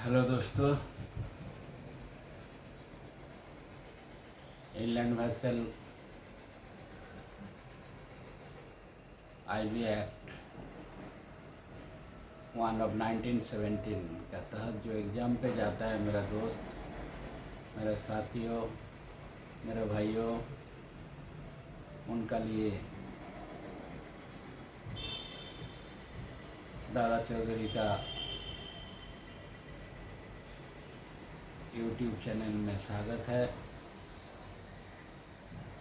Hello दोस्तों, इंलैंड vessel IB act 1 of 1917 के तहत जो एग्ज़ाम पे जाता है मेरा दोस्त, मेरे साथियों, मेरे भाइयों, उनका लिए दादा चौधरी का यूट्यूब चैनल में स्वागत है।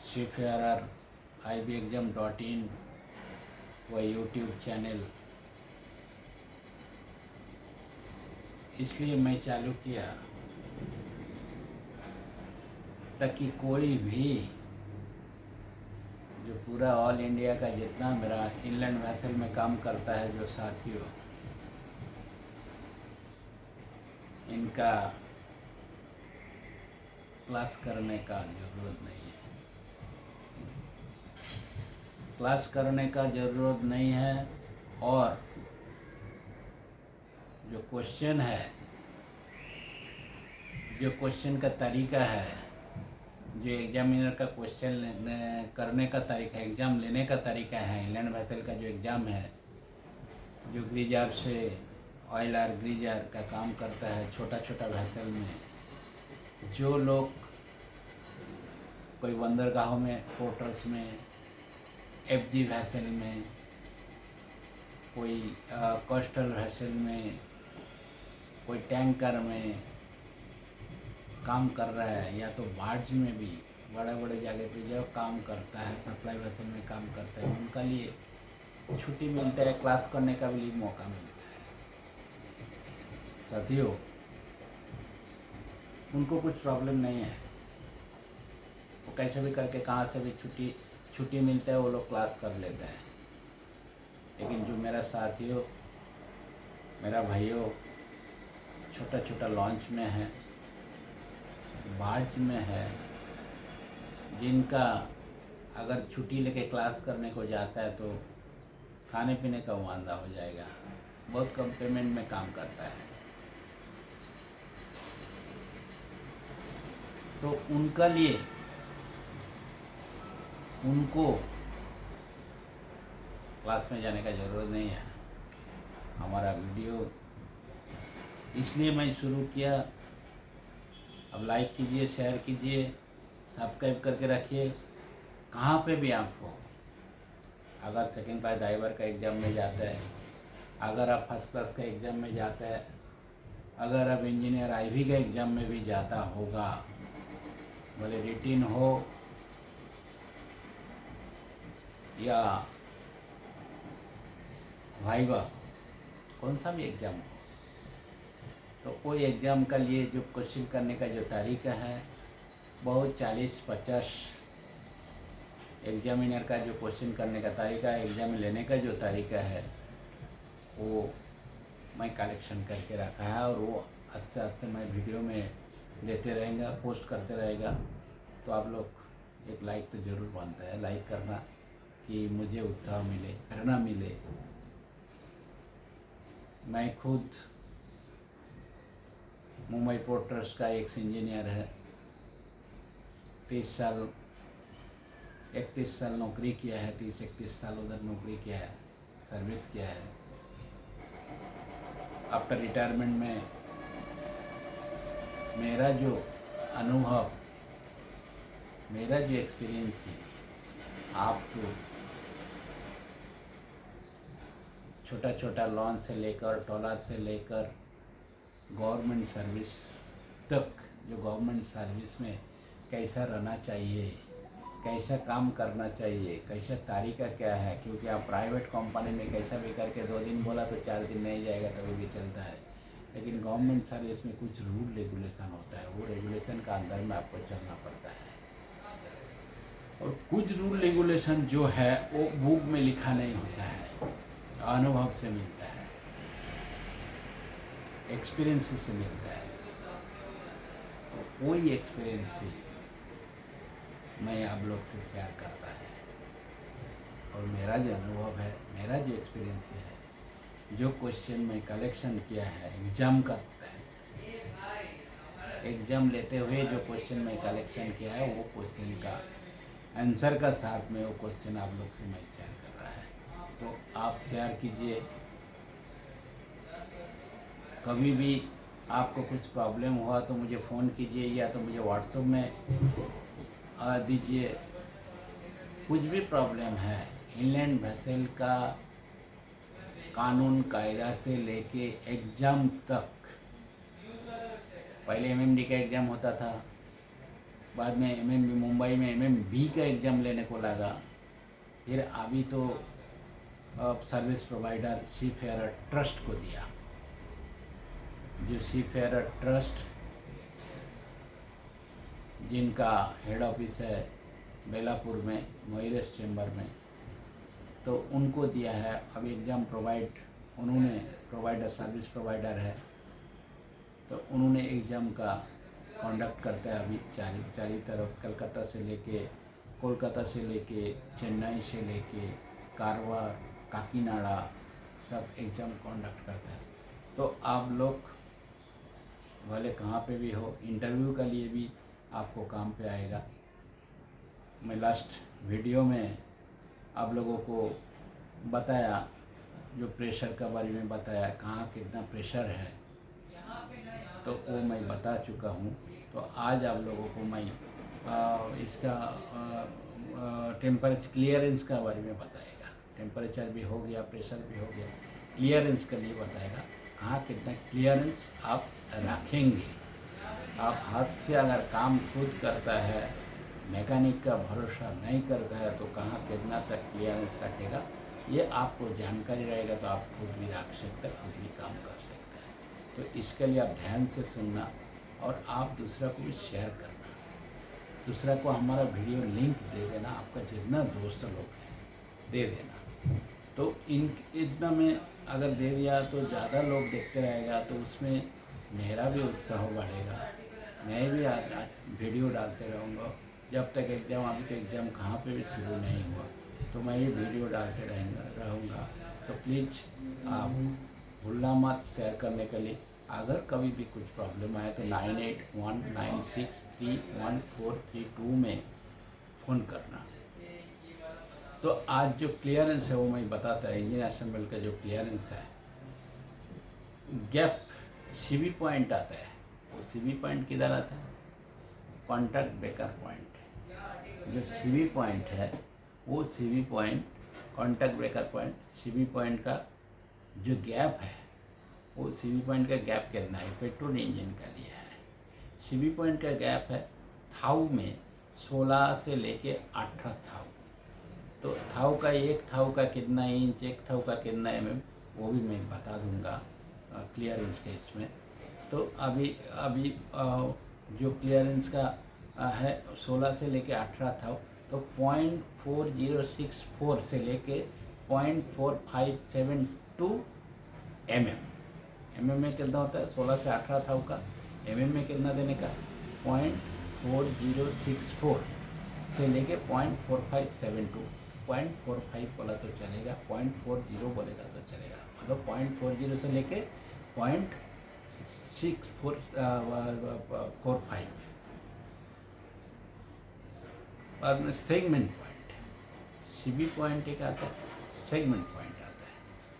seafareribexam.in वह यूट्यूब चैनल इसलिए मैं चालू किया ताकि कोई भी जो पूरा ऑल इंडिया का जितना मेरा इंलैंड वेसल में काम करता है, जो साथियों, इनका क्लास करने का ज़रूरत नहीं है। क्लास करने का ज़रूरत नहीं है। और जो क्वेश्चन है, जो क्वेश्चन का तरीका है, जो एग्जामिनर का क्वेश्चन करने का तरीका, एग्ज़ाम लेने का तरीका है, इंलैंड वेसल का जो एग्ज़ाम है, जो ग्रीजर से ऑयलर ग्रीजर का काम करता है छोटा छोटा वेसल में, जो लोग कोई बंदरगाहों में, पोर्ट्स में, एफजी वेसल में, कोई कोस्टल वेसल में, कोई टैंकर में काम कर रहा है, या तो बार्ज में भी बड़े बड़े जगह पे जो काम करता है, सप्लाई वेसल में काम करता है, उनका लिए छुट्टी मिलता है, क्लास करने का भी मौका मिलता है। साथियों, उनको कुछ प्रॉब्लम नहीं है, वो कैसे भी करके कहाँ से भी छुट्टी मिलता है, वो लोग क्लास कर लेते हैं। लेकिन जो मेरा साथियों, मेरा भाइयों, छोटा छोटा लॉन्च में है, बार्ज में है, जिनका अगर छुट्टी लेके क्लास करने को जाता है तो खाने पीने का वांदा हो जाएगा, बहुत कम पेमेंट में काम करता है, तो उनका लिए उनको क्लास में जाने का ज़रूरत नहीं है। हमारा वीडियो इसलिए मैं शुरू किया। अब लाइक कीजिए, शेयर कीजिए, सब्सक्राइब करके रखिए। कहाँ पे भी आप हो, अगर सेकंड क्लास ड्राइवर का एग्ज़ाम में जाता है, अगर आप फर्स्ट क्लास का एग्ज़ाम में जाता है, अगर आप इंजीनियर आईवी का एग्ज़ाम में भी जाता होगा, भले रिटिन हो या वाइवा, कौन सा भी एग्ज़ाम हो, तो कोई एग्ज़ाम का लिए जो क्वेश्चन करने का जो तरीका है, बहुत 40-50 एग्जामिनर का जो क्वेश्चन करने का तरीका है, एग्ज़ाम लेने का जो तरीका है, वो मैं कलेक्शन करके रखा है। और वो आस्ते आस्ते मैं वीडियो में देते रहेंगे, पोस्ट करते रहेगा। तो आप लोग एक लाइक तो ज़रूर बनता है, लाइक करना, कि मुझे उत्साह मिले, प्रेरणा मिले। मैं खुद मुंबई पोर्ट ट्रस्ट का एक्स इंजीनियर है, 31 साल नौकरी किया है, 30-31 साल उधर नौकरी किया है, सर्विस किया है। आफ्टर रिटायरमेंट में मेरा जो अनुभव, मेरा जो एक्सपीरियंस है, आपको छोटा छोटा लॉन्च से लेकर, ट्रॉलर से लेकर गवर्नमेंट सर्विस तक, जो गवर्नमेंट सर्विस में कैसा रहना चाहिए, कैसा काम करना चाहिए, कैसा तरीका क्या है, क्योंकि आप प्राइवेट कंपनी में कैसा भी करके 2 दिन बोला तो 4 दिन नहीं जाएगा, तभी भी चलता है। लेकिन गवर्नमेंट सर्विस में कुछ रूल रेगुलेशन होता है, वो रेगुलेशन का अंदर में आपको चलना पड़ता है। और कुछ रूल रेगुलेशन जो है वो बुक में लिखा नहीं होता है, अनुभव से मिलता है, एक्सपीरियंस से मिलता है। और कोई एक्सपीरियंस से मैं आप लोग से शेयर करता है, और मेरा जो अनुभव है, मेरा जो एक्सपीरियंस है, जो क्वेश्चन मैं कलेक्शन किया है एग्ज़ाम का एग्ज़ाम लेते हुए जो क्वेश्चन मैं कलेक्शन किया है वो क्वेश्चन का आंसर का साथ में वो क्वेश्चन आप लोग से मैं शेयर कर रहा है। तो आप शेयर कीजिए। कभी भी आपको कुछ प्रॉब्लम हुआ तो मुझे फ़ोन कीजिए या तो मुझे व्हाट्सएप में दीजिए। कुछ भी प्रॉब्लम है इनलैंड वेसल का कानून कायदा से लेके एग्ज़ाम तक, पहले एमएमडी का एग्ज़ाम होता था, बाद में एमएमबी मुंबई में एमएमबी का एग्ज़ाम लेने को लगा, फिर अभी तो सर्विस प्रोवाइडर सीफेयर ट्रस्ट को दिया। जो सीफेयर ट्रस्ट जिनका हेड ऑफिस है बेलापुर में मोइरस चैम्बर में, तो उनको दिया है। अब एग्ज़ाम उन्होंने प्रोवाइडर सर्विस प्रोवाइडर है तो उन्होंने एग्ज़ाम का कंडक्ट करता है। अभी चारी तरफ कलकत्ता से लेके कोलकाता से लेके चेन्नई से लेके कारवार काकीनाडा सब एग्ज़ाम कंडक्ट करता है। तो आप लोग भले कहाँ पे भी हो, इंटरव्यू के लिए भी आपको काम पे आएगा। मैं लास्ट वीडियो में आप लोगों को बताया, जो प्रेशर के बारे में बताया, कहाँ कितना प्रेशर है, तो वो मैं बता चुका हूँ। तो आज आप लोगों को मैं इसका टेम्परेचर क्लियरेंस का बारे में बताएगा। टेम्परेचर भी हो गया, प्रेशर भी हो गया, क्लियरेंस के लिए बताएगा कहाँ कितना क्लियरेंस आप रखेंगे। आप हाथ से अगर काम खुद करता है, मैकेनिक का भरोसा नहीं करता है, तो कहाँ कितना तक क्लियरेंस रखेगा, ये आपको जानकारी रहेगा तो आप खुद भी रख सकते हैं, खुद भी काम कर सकते हैं। तो इसके लिए आप ध्यान से सुनना और आप दूसरा को भी शेयर करना। दूसरा को हमारा वीडियो लिंक दे देना, आपका जितना दोस्त लोग हैं दे देना। तो इतना में अगर दे दिया तो ज़्यादा लोग देखते रहेगा, तो उसमें मेरा भी उत्साह बढ़ेगा। मैं भी वीडियो डालते रहूँगा जब तक एग्ज़ाम, अभी तो एग्ज़ाम कहाँ पे भी शुरू नहीं हुआ, तो मैं भी वीडियो डालते रहूँगा। तो प्लीज़ आप भूलना मत शेयर करने के लिए। अगर कभी भी कुछ प्रॉब्लम आए तो 9819631432 में फ़ोन करना। तो आज जो क्लियरेंस है वो मैं बताता है। इंजन असेंबल का जो क्लियरेंस है, गैप सीवी पॉइंट आता है। वो सीवी पॉइंट किधर आता है? Contact breaker point. जो सीवी पॉइंट है वो CV point, contact breaker point, CV point का जो गैप है, वो सीवी पॉइंट का गैप कितना है? पेट्रोल इंजन का लिए है। सीवी पॉइंट का गैप है थाउ में 16 से लेके 18 थाउ। तो थाउ का एक थाउ का कितना इंच, एक थाउ का कितना एमएम, वो भी मैं बता दूंगा क्लियरेंस के इसमें। तो अभी जो क्लियरेंस का है 16 से लेके 18 थाउ, तो 0.4064 से लेके 0.4572 एमएम में कितना होता है? 16 से 18 थाउ का एमएम में कितना देने का? 0.4064 से लेके 0.4572। 0.45 बोला तो चलेगा, 0.40 बोलेगा तो चलेगा, मतलब 0.40 से लेके 0.6445। बाद में सेगमेंट पॉइंट, सीबी पॉइंट एक आता है, सेगमेंट पॉइंट आता है।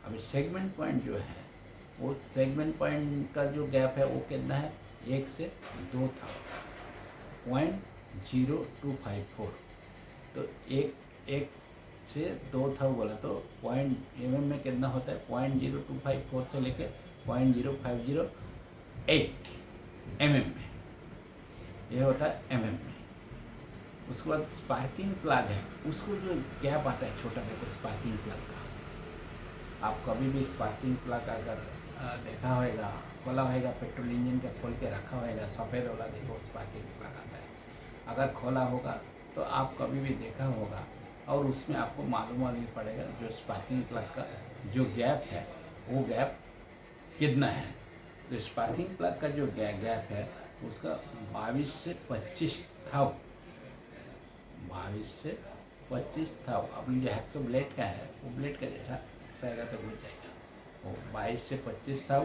अभी सेगमेंट पॉइंट जो है, वो सेगमेंट पॉइंट का जो गैप है वो कितना है? 1 से 2 था, 0.0254। तो एक से 2 था बोला तो पॉइंट एमएम में कितना होता है? 0.0254 से लेके 0.0508 एमएम में, ये होता है एमएम में। उसके बाद स्पार्किंग प्लग है, उसको जो गैप आता है छोटा, देखो स्पार्किंग प्लग का, आप कभी भी स्पार्किंग प्लग अगर देखा होगा, खोला होगा, पेट्रोल इंजन का खोल के रखा होगा, सफ़ेद वाला देखो स्पार्किंग प्लग आता है, अगर खोला होगा तो आप कभी भी देखा होगा, और उसमें आपको मालूम नहीं पड़ेगा जो स्पार्किंग प्लग का जो गैप है वो गैप कितना है। तो स्पार्किंग प्लग का जो गैप है उसका 22 से 25 था, 22 से 25 था। अपनी जो हैक्सो ब्लेड का है वो ब्लेड का जैसा आएगा तो घुस जाएगा। वो 22 से 25 था,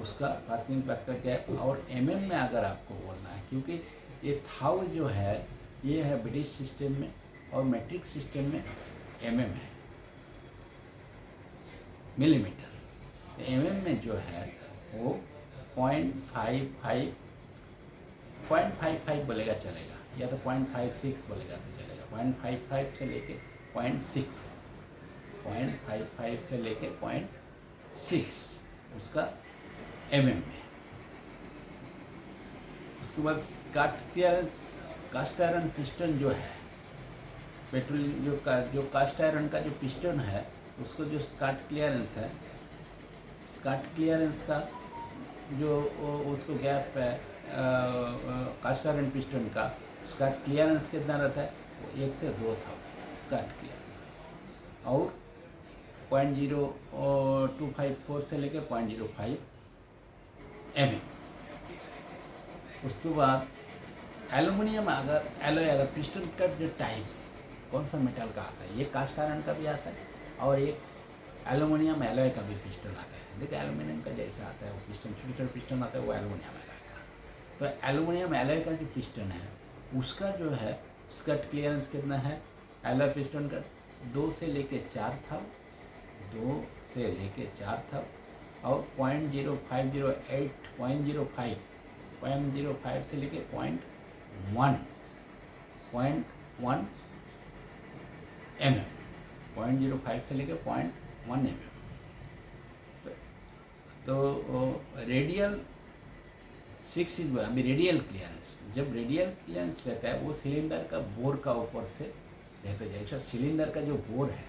उसका पार्किंग फैक्टर क्या है। और एमएम में अगर आपको बोलना है, क्योंकि ये थाउ जो है ये है ब्रिटिश सिस्टम में और मैट्रिक सिस्टम में एमएम है, मिलीमीटर। एमएम में जो है वो 0.55 बोलेगा चलेगा, या तो 0.56 बोलेगा तो चलेगा। 0.55 से लेके 0.6, 0.55 से लेके 0.6 उसका एमएम में। उसके बाद कास्ट आयरन पिस्टन जो है, पेट्रोलियम जो कास्ट आयरन का जो पिस्टन है उसको जो स्काट क्लियरेंस है, स्काट क्लियरेंस का जो उसको गैप है कास्ट आयरन पिस्टन का स्काट क्लियरेंस कितना रहता है, वो 1 से 2 था स्काट क्लियरेंस। और 0.0254 से लेके 0.05 एमएम। उसके बाद एल्युमिनियम अगर पिस्टन का जो टाइप कौन सा मेटल का आता है, ये कास्ट आयरन का भी आता है और एक एल्युमिनियम एलॉय का भी पिस्टन आता है। देखिए एल्युमिनियम का जैसा आता है वो पिस्टन, छोटे छोटे पिस्टन आता है, वो एल्युमिनियम एलॉय का। तो एल्युमिनियम एलॉय का जो पिस्टन है उसका जो है स्कट क्लियरेंस कितना है, एलॉय पिस्टन का 2 से लेके 4 था, 2 से लेके 4 था। और 0.0508 0.05 से लेके 0.1 एमएम, 0.05 से लेके 0.1 एमएम। तो रेडियल 6 इंच अभी रेडियल क्लियरेंस, जब रेडियल क्लियरेंस रहता है वो सिलेंडर का बोर का ऊपर से रहता है। जैसा सिलेंडर का जो बोर है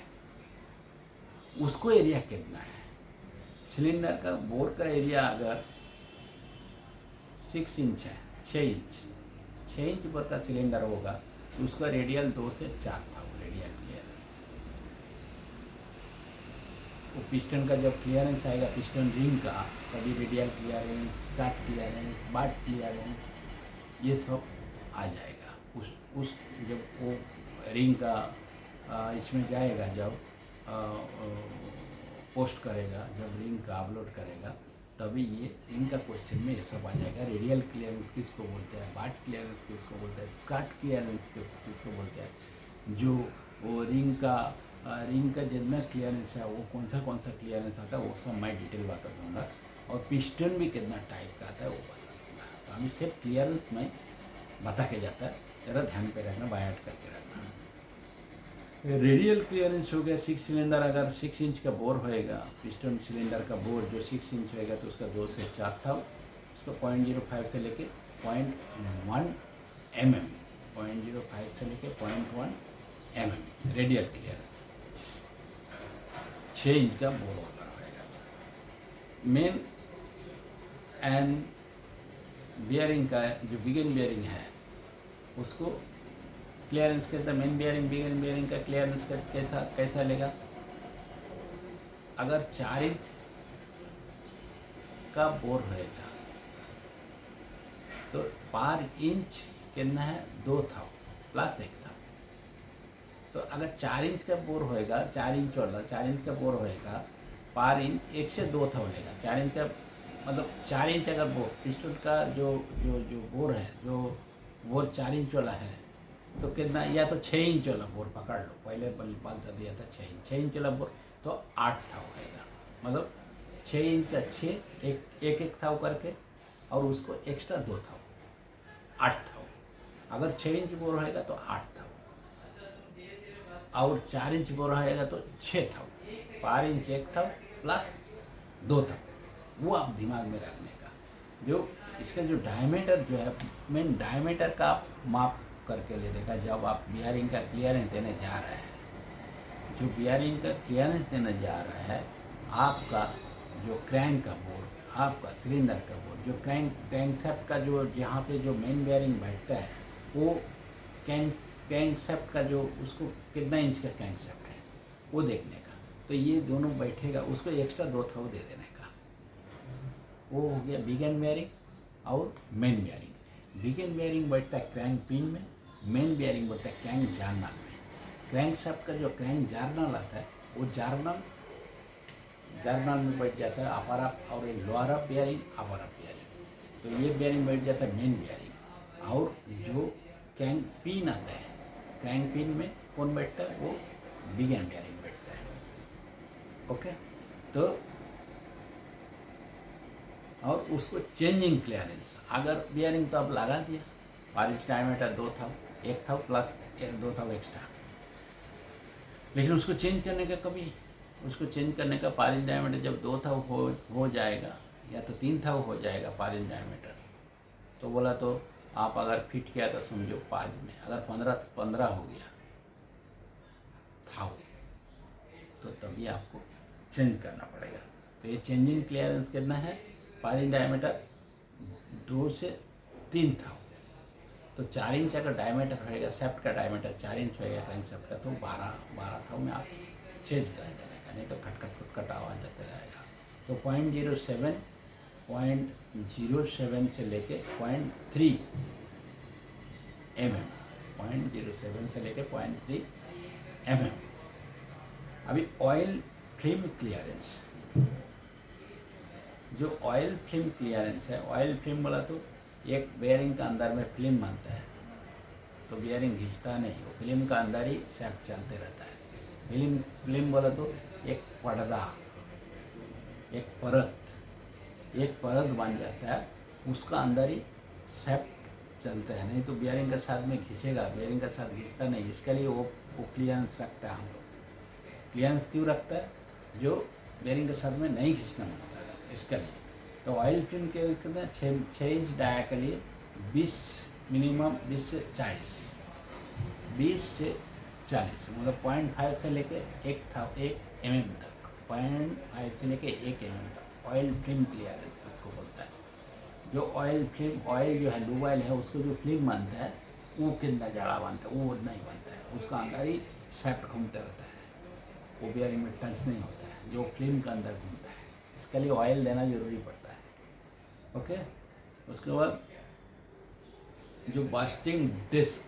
उसको एरिया कितना है, सिलेंडर का बोर का एरिया अगर 6 इंच है, 6 इंच बोर का सिलेंडर होगा तो उसका रेडियल 2 से 4 था वो रेडियल क्लियरेंस। वो पिस्टन का जब क्लियरेंस आएगा पिस्टन रिंग का, कभी रेडियल क्लियरेंस, स्टार्ट क्लियरेंस, बाट क्लियरेंस, ये सब आ जाएगा। उस जब वो रिंग का इसमें जाएगा, जब पोस्ट करेगा, जब रिंग का अपलोड करेगा, तभी ये रिंग का क्वेश्चन में ये सब आ जाएगा। रेडियल क्लियरेंस किसको बोलते हैं, बाट क्लियरेंस किसको बोलते हैं, स्काट क्लियरेंस किसको बोलते हैं। जो वो रिंग का जितना क्लियरेंस है वो कौन सा क्लियरेंस आता है वो सब मैं डिटेल बता दूँगा। और पिस्टन भी कितना टाइप का आता है वो बता दूँगा। तो अभी सिर्फ क्लियरेंस में बता के जाता है, ज़रा ध्यान पे रखना, बायट करके रखना। रेडियल क्लियरेंस हो गया 6 सिलेंडर, अगर 6 इंच का बोर होएगा, पिस्टन सिलेंडर का बोर जो 6 इंच होएगा तो उसका 2 से 4 था, उसको 0.05 से लेके 0.1 एमएम, 0.05 से लेके 0.1 एमएम रेडियल क्लियरेंस 6 इंच का बोर अगर होएगा। मेन एंड बियरिंग का जो बिगिन बियरिंग है उसको क्लियरेंस कहता है। मेन बियरिंग बिगिन बियरिंग का क्लियरेंस कैसा लेगा, अगर 4 इंच का बोर होएगा तो पर इंच कितना है, 2 था प्लस 1 था। तो अगर 4 इंच का बोर होएगा, 4 इंच का बोर होएगा, पर इंच 1 से 2 था लेगा। 4 इंच का मतलब 4 इंच अगर बोर पिस्टन का जो बोर है, जो बोर 4 इंच वाला है तो कितना, या तो 6 इंच वाला बोर पकड़ लो, पहले बता दिया था 6 इंच वाला बोर तो 8 था होएगा। मतलब 6 इंच का 6 एक था करके और उसको एक्स्ट्रा 2 था, 8 था। अगर 6 इंच बोर होएगा तो 8 था, और 4 इंच बोर होएगा तो 6 था। पर इंच 1 था प्लस 2 था, वो आप दिमाग में रखने का। जो इसका जो डायमीटर जो है, मेन डायमीटर का आप माप करके ले देगा जब आप बियरिंग का क्लियरेंस देने जा रहे हैं। जो बियरिंग का क्लियरेंस देने जा रहा है, आपका जो क्रैंक का बोर, आपका सिलेंडर का बोर, जो क्रैंकशैफ्ट का जो जहाँ पे जो मेन बियरिंग बैठता है वो क्रैंकशैफ्ट का जो उसको कितना इंच का क्रैंकशैफ्ट है वो देखने का। तो ये दोनों बैठेगा, उसको एक्स्ट्रा 2 था दे देने का। वो हो गया बिगिन बियरिंग और मेन बियरिंग। बिगिन बियरिंग बैठता है क्रैंक पिन में, मेन बियरिंग बैठता है क्रैंक जार्नल में। क्रैंक शाफ्ट का जो क्रैंक जार्नल आता है वो जार्नल जर्नल में बैठ जाता है अपर अप और लोअर अप बेयरिंग, अपर अप बेयरिंग। तो ये बेयरिंग बैठ जाता है मेन बेयरिंग। और जो क्रैंक पिन आता है, क्रैंक पिन में कौन बैठता है, वो बिग एंड बेयरिंग बैठता है। ओके, तो और उसको चेंजिंग क्लियरेंस, अगर बेयरिंग तो अब लगा दिया, पारिश डायमीटर 2 था, 1 था प्लस 2 था एक्स्ट्रा, लेकिन उसको चेंज करने का कभी, उसको चेंज करने का पारिश डायमीटर जब 2 था हो जाएगा, या तो 3 था हो जाएगा पारिश डायमीटर। तो बोला तो आप अगर फिट किया तो समझो 5 में, अगर 15 हो गया था तो तभी आपको चेंज करना पड़ेगा। तो ये चेंजिंग क्लियरेंस कितना है, पारिश डायमीटर 2 से 3 था, तो 4 इंच अगर डायमीटर रहेगा, सेफ्ट का डायमीटर 4 इंच होएगा क्रैंक सेफ्ट का, तो 12 था में आप चेंज कर देने का, नहीं तो खटखट आवाज़ आते रहेगा। तो 0.07 से लेके 0.3 mm, 0.07 से लेके 0.3 mm। अभी ऑयल फिल्म क्लियरेंस, जो ऑयल फिल्म क्लियरेंस है, ऑयल फिल्म बोला तो एक बेयरिंग का अंदर में फिल्म बनता है, तो बेयरिंग घिसता नहीं, वो फिल्म का अंदर ही शाफ्ट चलते रहता है। फिल्म बोला तो एक पर्दा, एक परत बन जाता है, उसका अंदर ही शाफ्ट चलता है, नहीं तो बेयरिंग के साथ में घिसेगा, बेयरिंग के साथ घिसता नहीं। इसके लिए वो क्लियरेंस रखता है हम लोग। क्लियरेंस क्यों रखता है, जो बेयरिंग के साथ में नहीं घिसना होता है, इसके लिए। तो ऑयल फिल्म के कितना 6 इंच डाया के लिए 20 मिनिमम 20 से 40, 20 से 40 मतलब 0.5 से लेके 1 mm तक, 0.5 से लेके 1 mm तक ऑयल फिल्म क्लियरेंस उसको बोलता है। जो ऑयल जो है लूब ऑयल है, उसको जो फिल्म बनता है वो कितना जाड़ा बनता है, वो उतना ही बनता है, उसका अंदर ही शाफ्ट घूमता रहता है, वो बेयरिंग में टच नहीं होता है, जो फिल्म का अंदर घूमता है। इसके लिए ऑयल देना जरूरी पड़ता है। ओके, उसके बाद जो बास्टिंग डिस्क,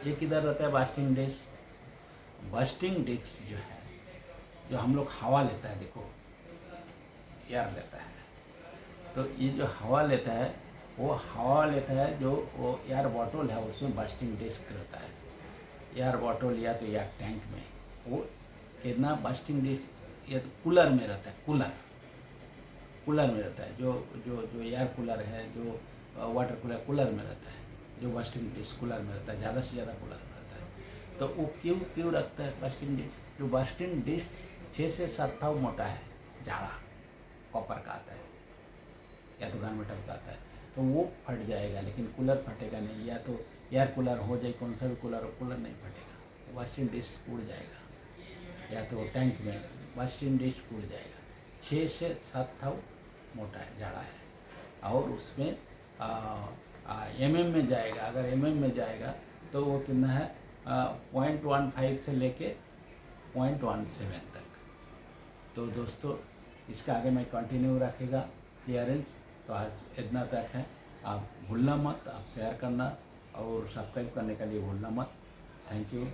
ये किधर रहता है बास्टिंग डिस्क? बास्टिंग डिस्क जो है, जो हम लोग हवा लेता है, देखो एयर लेता है, तो ये जो हवा लेता है, वो हवा लेता है, जो वो एयर बॉटल है उसमें बास्टिंग डिस्क रहता है। एयर बॉटल या तो एयर टैंक में वो कितना बास्टिंग डिस्क, ये तो कूलर में रहता है, कूलर में रहता है, जो एयर कूलर है, जो वाटर कूलर में रहता है, जो बास्टिंग डिस्क कूलर में रहता है, ज़्यादा से ज़्यादा कूलर में रहता है। तो वो क्यों रखता है बास्टिंग डिस्क? जो बास्टिंग डिस्क 6 से 7 था मोटा है, जाड़ा कॉपर का आता है या तो गन मेटल का आता है, तो वो फट जाएगा, लेकिन कूलर फटेगा नहीं। या तो एयर कूलर हो जाए, कौन सा भी कूलर नहीं फटेगा, बास्टिंग डिस्क टूट जाएगा, या तो टैंक में बास्टिंग डिस्क टूट जाएगा। 6 से 7 था मोटा है, जाड़ा है, और उसमें mm में जाएगा। अगर mm में जाएगा तो वो कितना है, 0.15 से लेके 0.17 तक। तो दोस्तों, इसका आगे मैं कंटिन्यू रखेगा क्लियरेंस। तो आज इतना तक है, आप भूलना मत, आप शेयर करना और सब्सक्राइब करने के लिए भूलना मत। Thank you.